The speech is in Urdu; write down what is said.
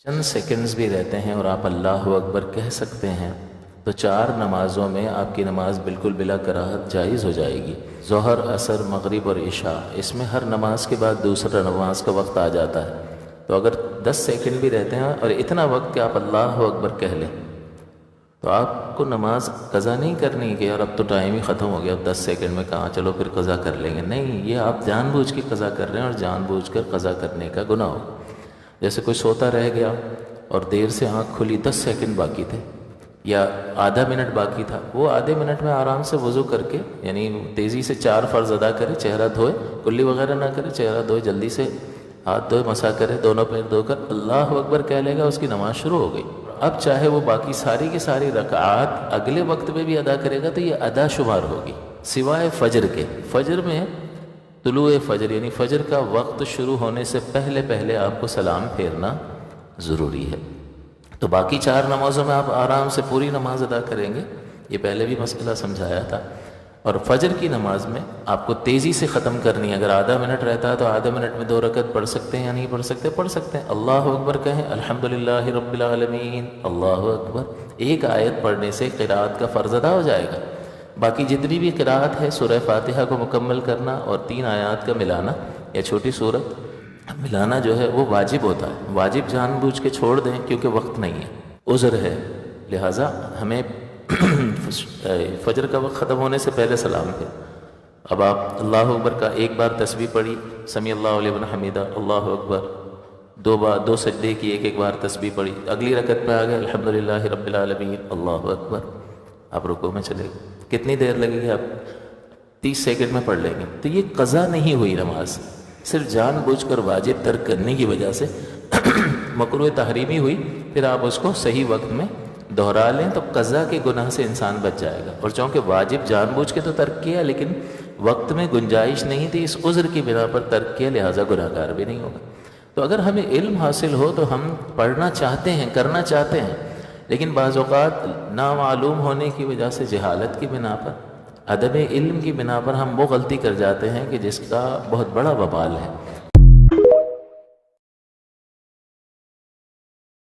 چند سیکنڈز بھی رہتے ہیں اور آپ اللہ اکبر کہہ سکتے ہیں تو 4 نمازوں میں آپ کی نماز بالکل بلا کراہت جائز ہو جائے گی۔ ظہر، عصر، مغرب اور عشاء، اس میں ہر نماز کے بعد دوسرا نماز کا وقت آ جاتا ہے۔ تو اگر 10 سیکنڈ بھی رہتے ہیں اور اتنا وقت کہ آپ اللہ اکبر کہہ لیں تو آپ کو نماز قضا نہیں کرنی کہ یار اب تو ٹائم ہی ختم ہو گیا، اب 10 سیکنڈ میں کہاں، چلو پھر قضا کر لیں گے۔ نہیں، یہ آپ جان بوجھ کے قضا کر رہے ہیں اور جان بوجھ کر قضا کرنے کا گناہ ہو۔ جیسے کوئی سوتا رہ گیا اور دیر سے آنکھ کھلی، 10 سیکنڈ باقی تھے یا آدھا منٹ باقی تھا، وہ آدھے منٹ میں آرام سے وضو کر کے، یعنی تیزی سے 4 فرض ادا کرے، چہرہ دھوئے، کلی وغیرہ نہ کرے، چہرہ دھوئے، جلدی سے ہاتھ دھوئے، مسح کرے، دونوں پیر دھو کر اللہ اکبر کہہ لے گا، اس کی نماز شروع ہو گئی۔ اب چاہے وہ باقی ساری کی ساری رکعات اگلے وقت میں بھی ادا کرے گا تو یہ ادا شمار ہوگی، سوائے فجر کے۔ فجر میں طلوع فجر یعنی فجر کا وقت شروع ہونے سے پہلے پہلے آپ کو سلام پھیرنا ضروری ہے۔ تو باقی 4 نمازوں میں آپ آرام سے پوری نماز ادا کریں گے، یہ پہلے بھی مسئلہ سمجھایا تھا۔ اور فجر کی نماز میں آپ کو تیزی سے ختم کرنی ہے۔ اگر آدھا منٹ رہتا ہے تو آدھے منٹ میں 2 رکعت پڑھ سکتے ہیں یا نہیں پڑھ سکتے؟ پڑھ سکتے ہیں۔ اللہ اکبر کہیں، الحمدللہ رب العالمین، اللہ اکبر۔ ایک آیت پڑھنے سے قرأت کا فرض ادا ہو جائے گا۔ باقی جتنی بھی قرأت ہے، سورہ فاتحہ کو مکمل کرنا اور 3 آیات کا ملانا یا چھوٹی سورت ملانا جو ہے وہ واجب ہوتا ہے۔ واجب جان بوجھ کے چھوڑ دیں کیونکہ وقت نہیں ہے، عذر ہے، لہٰذا ہمیں فجر کا وقت ختم ہونے سے پہلے سلام پھر۔ اب آپ اللہ اکبر کا ایک بار تسبیح پڑھی، سمیع اللہ لمن حمیدہ، اللہ اکبر، 2 سجدے کی ایک بار تسبیح پڑھی، اگلی رکعت پہ آ گئے الحمدللہ رب العالمین، اللہ اکبر، آپ رکوع میں چلے گئے۔ کتنی دیر لگے گی؟ آپ 30 سیکنڈ میں پڑھ لیں گے۔ تو یہ قضا نہیں ہوئی نماز، صرف جان بوجھ کر واجب ترک کرنے کی وجہ سے مکروہ تحریمی ہوئی، پھر آپ اس کو صحیح وقت میں دہرا لیں تو قضا کے گناہ سے انسان بچ جائے گا۔ اور چونکہ واجب جان بوجھ کے تو ترک کیا لیکن وقت میں گنجائش نہیں تھی، اس عذر کی بنا پر ترک کیا، لہٰذا گناہ گار بھی نہیں ہوگا۔ تو اگر ہمیں علم حاصل ہو تو ہم پڑھنا چاہتے ہیں، کرنا چاہتے ہیں، لیکن بعض اوقات نامعلوم ہونے کی وجہ سے، جہالت کی بنا پر، عدم علم کی بنا پر ہم وہ غلطی کر جاتے ہیں کہ جس کا بہت بڑا وبال ہے۔